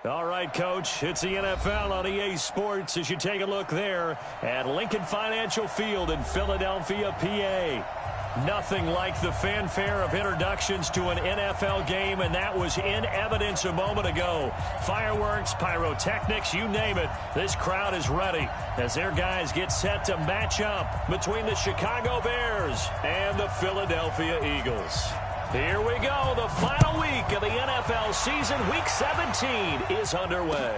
All right, Coach, it's the NFL on EA Sports as you take a look there at Lincoln Financial Field in Philadelphia, PA. Nothing like the fanfare of introductions to an NFL game, and that was in evidence a moment ago. Fireworks, pyrotechnics, you name it. This crowd is ready as their guys get set to match up between the Chicago Bears and the Philadelphia Eagles. Here we go. The final week of the NFL season, Week 17, is underway.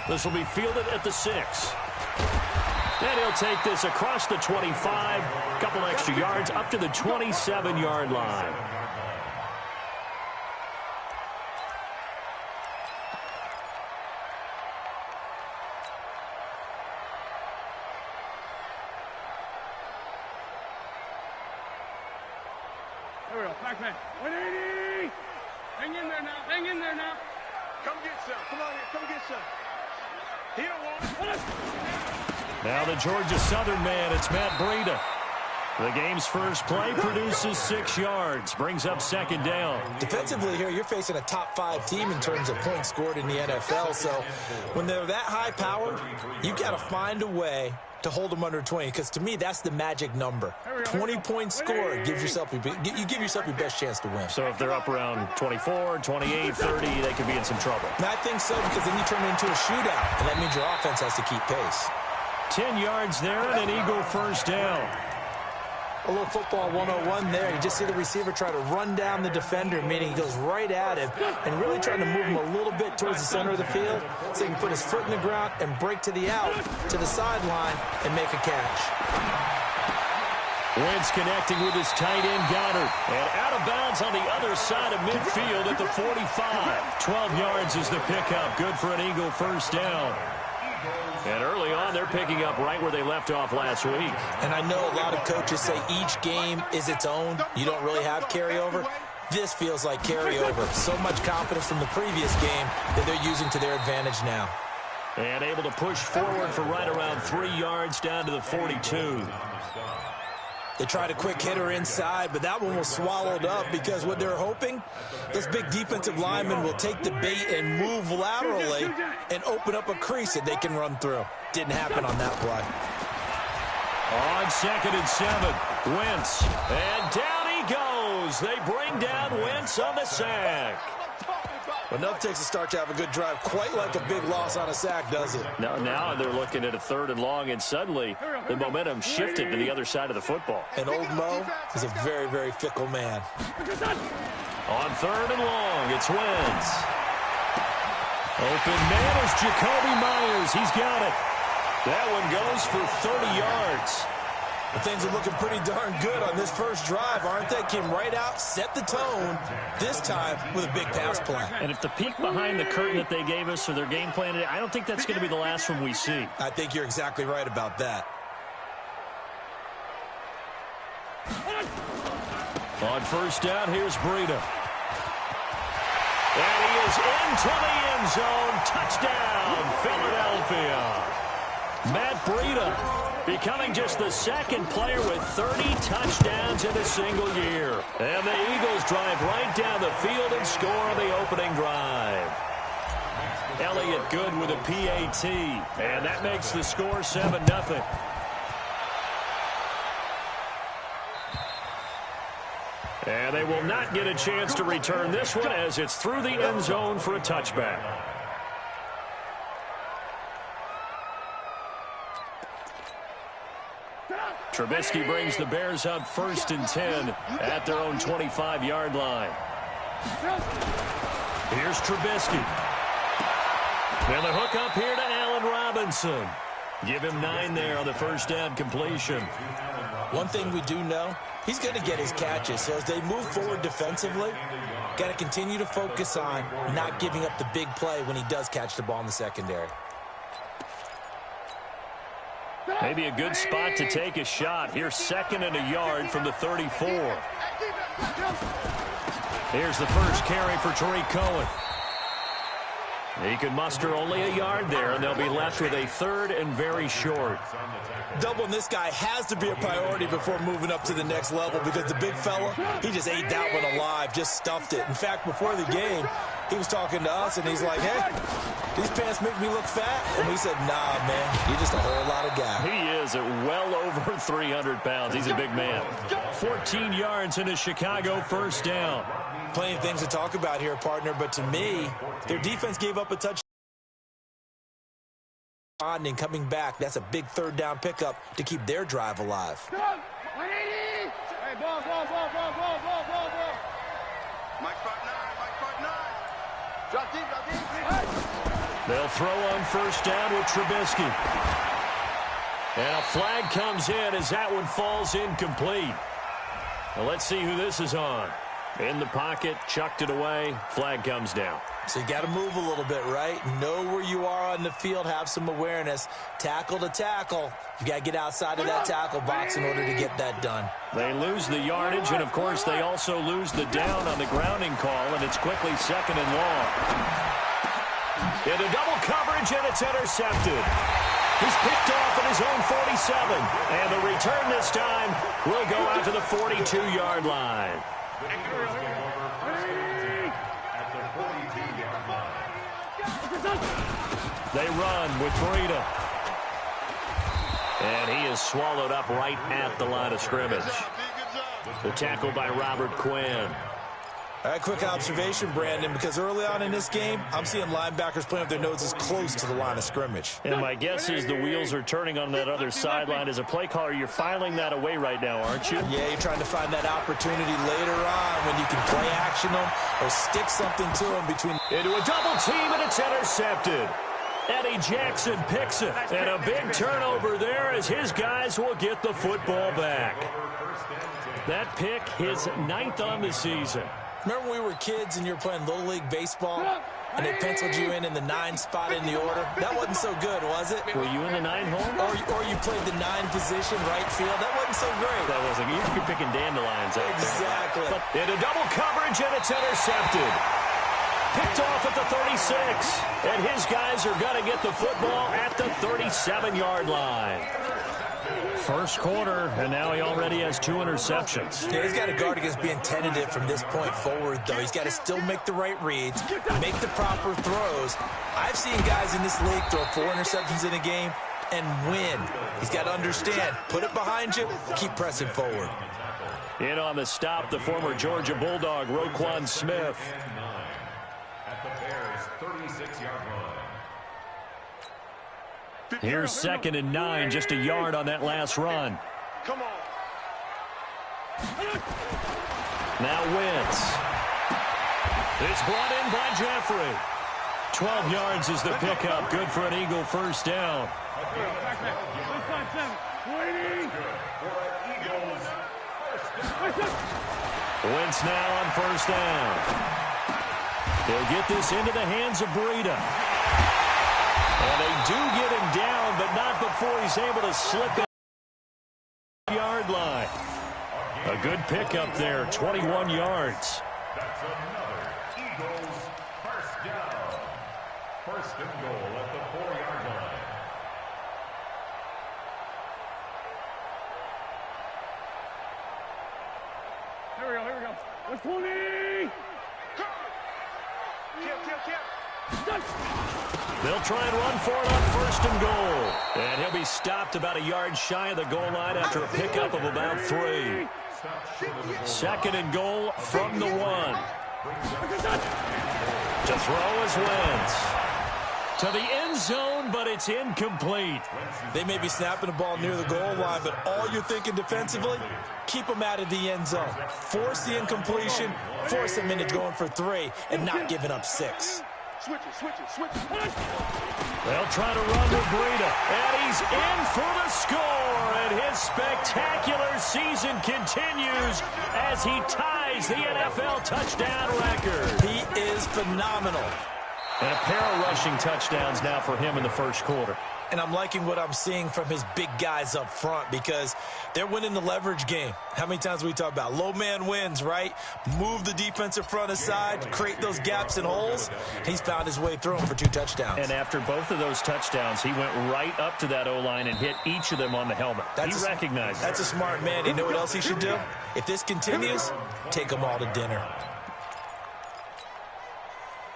This will be fielded at the 6. And he'll take this across the 25, a couple extra yards up to the 27-yard line. There we go. Back man. 180. Hang in there now. Hang in there now. Come get some. Come on here. Come get some. He don't want it. Now the Georgia Southern man, it's Matt Breida. The game's first play produces 6 yards, brings up second down. Defensively here, you're facing a top 5 team in terms of points scored in the NFL. So when they're that high powered, you got to find a way to hold them under 20, because to me that's the magic number. 20 points scored gives yourself you give yourself your best chance to win. So if they're up around 24, 28, 30, they could be in some trouble. And I think so, because then you turn it into a shootout, and that means your offense has to keep pace. 10 yards there and an Eagle first down. A little football 101 there. You just see the receiver try to run down the defender, meaning he goes right at him and really trying to move him a little bit towards the center of the field so he can put his foot in the ground and break to the out, to the sideline, and make a catch. Wentz connecting with his tight end Goddard. And out of bounds on the other side of midfield at the 45. 12 yards is the pickup. Good for an Eagle first down. And early on, they're picking up right where they left off last week. And I know a lot of coaches say each game is its own. You don't really have carryover. This feels like carryover. So much confidence from the previous game that they're using to their advantage now. And able to push forward for right around 3 yards down to the 42. They tried a quick hitter inside, but that one was swallowed up because what they're hoping, this big defensive lineman will take the bait and move laterally and open up a crease that they can run through. Didn't happen on that play. On 2nd and 7, Wentz. And down he goes. They bring down Wentz on the sack. Enough takes to start to have a good drive. Quite like a big loss on a sack, does it? Now they're looking at a 3rd and long, and suddenly the momentum shifted to the other side of the football. And old Mo is a very, very fickle man. On 3rd and long, it's Wentz. Open man is Jacoby Myers. He's got it. That one goes for 30 yards. But things are looking pretty darn good on this first drive, aren't they? Came right out, set the tone, this time with a big pass play. And if the peek behind the curtain that they gave us or their game plan today, I don't think that's going to be the last one we see. I think you're exactly right about that. On first down, here's Breida. And he is into the end zone. Touchdown, Philadelphia. Matt Breida becoming just the 2nd player with 30 touchdowns in a single year. And the Eagles drive right down the field and score on the opening drive. Elliott good with a PAT. And that makes the score 7-0. And they will not get a chance to return this one as it's through the end zone for a touchback. Trubisky brings the Bears up 1st and 10 at their own 25-yard line. Here's Trubisky. And the hook up here to Allen Robinson. Give him 9 there on the first down completion. One thing we do know, he's going to get his catches. So as they move forward defensively, got to continue to focus on not giving up the big play when he does catch the ball in the secondary. Maybe a good spot to take a shot. Here's 2nd and a yard from the 34. Here's the first carry for Tariq Cohen. He can muster only a yard there, and they'll be left with a 3rd and very short. Doubling this guy has to be a priority before moving up to the next level, because the big fella, he just ate that one alive, just stuffed it. In fact, before the game, he was talking to us, and he's like, hey, these pants make me look fat. And we said, nah, man, you're just a whole lot of guy. He is at well over 300 pounds. He's a big man. 14 yards in a Chicago first down. Plenty of things to talk about here, partner, but to me, their defense gave up a touchdown. And coming back, that's a big third down pickup to keep their drive alive. 180! Hey, ball. Mike front 9. Drop deep. They'll throw on first down with Trubisky. And a flag comes in as that one falls incomplete. Now let's see who this is on. In the pocket, chucked it away, flag comes down. So you got to move a little bit, right? Know where you are on the field, have some awareness. Tackle to tackle. You got to get outside of that tackle box in order to get that done. They lose the yardage, and of course they also lose the down on the grounding call, and it's quickly second and long. Into double coverage, and it's intercepted. He's picked off at his own 47, and the return this time will go out to the 42-yard line. They run with Breida. And he is swallowed up right at the line of scrimmage. The tackle by Robert Quinn. All right, quick observation, Brandon, because early on in this game, I'm seeing linebackers playing with their noses close to the line of scrimmage. And my guess is the wheels are turning on that other sideline. As a play caller, you're filing that away right now, aren't you? Yeah, you're trying to find that opportunity later on when you can play action them or stick something to them between. Into a double team, and it's intercepted. Eddie Jackson picks it. And a big turnover there as his guys will get the football back. That pick, his 9th on the season. Remember when we were kids and you were playing Little League Baseball and they penciled you in the 9 spot in the order? That wasn't so good, was it? Were you in the 9 hole? Or you played the 9 position, right field? That wasn't so great. That wasn't. You're picking dandelions out exactly. There. But into double coverage, and it's intercepted. Picked off at the 36. And his guys are going to get the football at the 37-yard line. First quarter, and now he already has 2 interceptions. Yeah, he's got to guard against being tentative from this point forward, though. He's got to still make the right reads, make the proper throws. I've seen guys in this league throw 4 interceptions in a game and win. He's got to understand, put it behind you, keep pressing forward. In on the stop, the former Georgia Bulldog, Roquan Smith. At the Bears' 36-yard line. Here's 2nd and 9, just a yard on that last run. Come on. Now Wentz. It's brought in by Jeffrey. 12 yards is the pickup. Good for an Eagle first down. Wentz now on first down. They'll get this into the hands of Breida. And they do get him down, but not before he's able to slip in the yard line. A good pickup there, 21 yards. That's another Eagles first down. First and goal at the 4-yard line. Here we go. Let's 20! Kill. They'll try and run for it on first and goal. And he'll be stopped about a yard shy of the goal line after a pickup of about 3. 2nd and goal from the 1. To throw is Wentz. To the end zone, but it's incomplete. They may be snapping the ball near the goal line, but all you're thinking defensively, keep them out of the end zone. Force the incompletion, force them into going for 3, and not giving up 6. Switch it. They'll try to run with Breida. And he's in for the score. And his spectacular season continues as he ties the NFL touchdown record. He is phenomenal. And a pair of rushing touchdowns now for him in the first quarter. And I'm liking what I'm seeing from his big guys up front because they're winning the leverage game. How many times we talk about low man wins, right? Move the defensive front aside, create those gaps and holes. He's found his way through them for 2 touchdowns. And after both of those touchdowns, he went right up to that O-line and hit each of them on the helmet. He recognized it. That's a smart man. You know what else he should do? If this continues, take them all to dinner.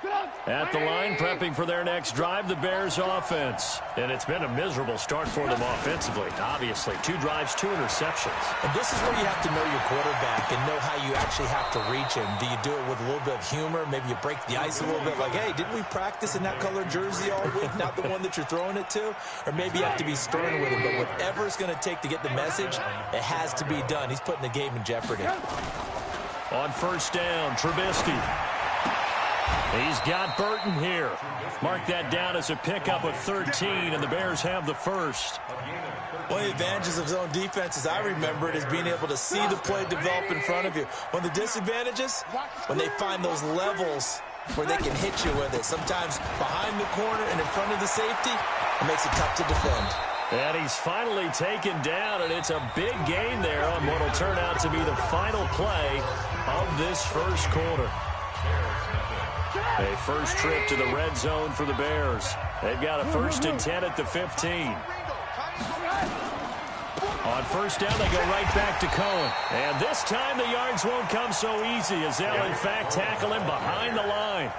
Get up! At the line, prepping for their next drive, the Bears offense. And it's been a miserable start for them offensively, obviously. 2 drives, 2 interceptions. And this is where you have to know your quarterback and know how you actually have to reach him. Do you do it with a little bit of humor? Maybe you break the ice a little bit, like, hey, didn't we practice in that color jersey all week, not the one that you're throwing it to? Or maybe you have to be stern with him. But whatever it's going to take to get the message, it has to be done. He's putting the game in jeopardy. On first down, Trubisky. He's got Burton here. Mark that down as a pickup of 13, and the Bears have the first. One of the advantages of zone defense, as I remember it, is being able to see the play develop in front of you. One of the disadvantages, when they find those levels where they can hit you with it. Sometimes behind the corner and in front of the safety, it makes it tough to defend. And he's finally taken down, and it's a big gain there on what will turn out to be the final play of this first quarter. A first trip to the red zone for the Bears. They've got a 1st and 10 at the 15. On first down, they go right back to Cohen. And this time the yards won't come so easy as they'll, in fact, tackle him behind the line.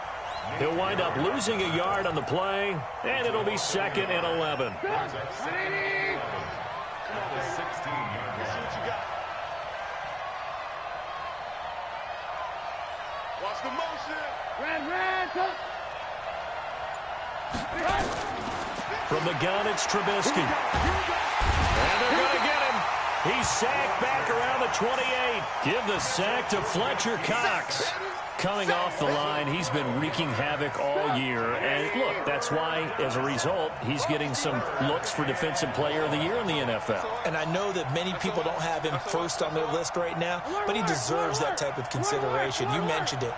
He'll wind up losing a yard on the play, and it'll be 2nd and 11. Watch the motion. From the gun, it's Trubisky. And they're going to get him. He's sacked back around the 28. Give the sack to Fletcher Cox. Coming off the line, he's been wreaking havoc all year. And look, that's why, as a result, he's getting some looks for Defensive Player of the Year in the NFL. And I know that many people don't have him first on their list right now, but he deserves that type of consideration. You mentioned it.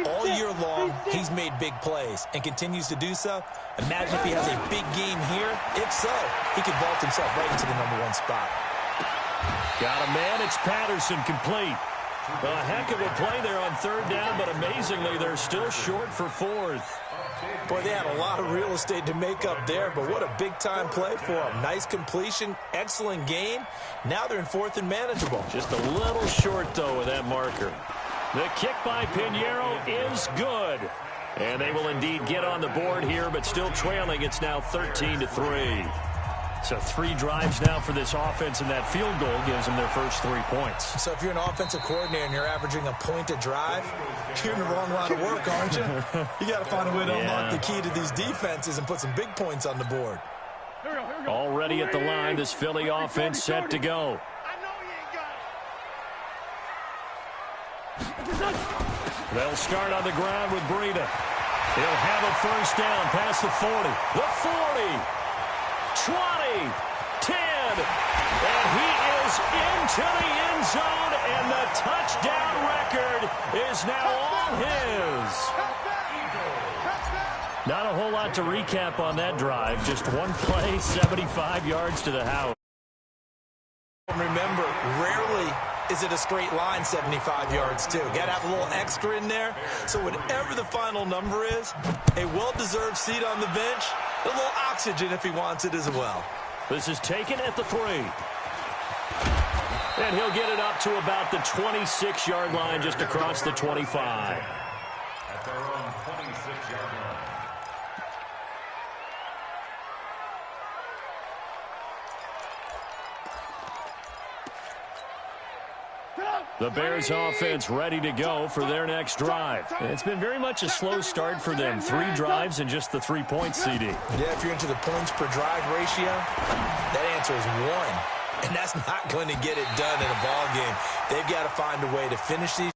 All year long, he's made big plays and continues to do so. Imagine if he has a big game here. If so, he could vault himself right into the #1 spot. Got a man. It's Patterson, complete. A heck of a play there on 3rd down, but amazingly, they're still short for 4th. Boy, they had a lot of real estate to make up there, but what a big-time play for them. Nice completion, excellent gain. Now they're in 4th and manageable. Just a little short, though, with that marker. The kick by Pinheiro is good. And they will indeed get on the board here, but still trailing. It's now 13-3. So 3 drives now for this offense, and that field goal gives them their first 3 points. So if you're an offensive coordinator and you're averaging a point a drive, you're in the wrong line of work, aren't you? You got to find a way to unlock the key to these defenses and put some big points on the board. Already at the line, this Philly offense set to go. They'll start on the ground with Breida. He'll have a first down past the 40. The 40. 20, 10, and he is into the end zone, and the touchdown record is now all his. Not a whole lot to recap on that drive. Just one play, 75 yards to the house. Remember, rarely is it a straight line 75 yards, too. Got to have a little extra in there. So whatever the final number is, a well-deserved seat on the bench, a little oxygen if he wants it as well. This is taken at the 3. And he'll get it up to about the 26-yard line, just across the 25. At their own 26-yard line. The Bears offense ready to go for their next drive. It's been very much a slow start for them. 3 drives and just the 3 points, CD. Yeah, if you're into the points per drive ratio, that answer is 1. And that's not going to get it done in a ball game. They've got to find a way to finish these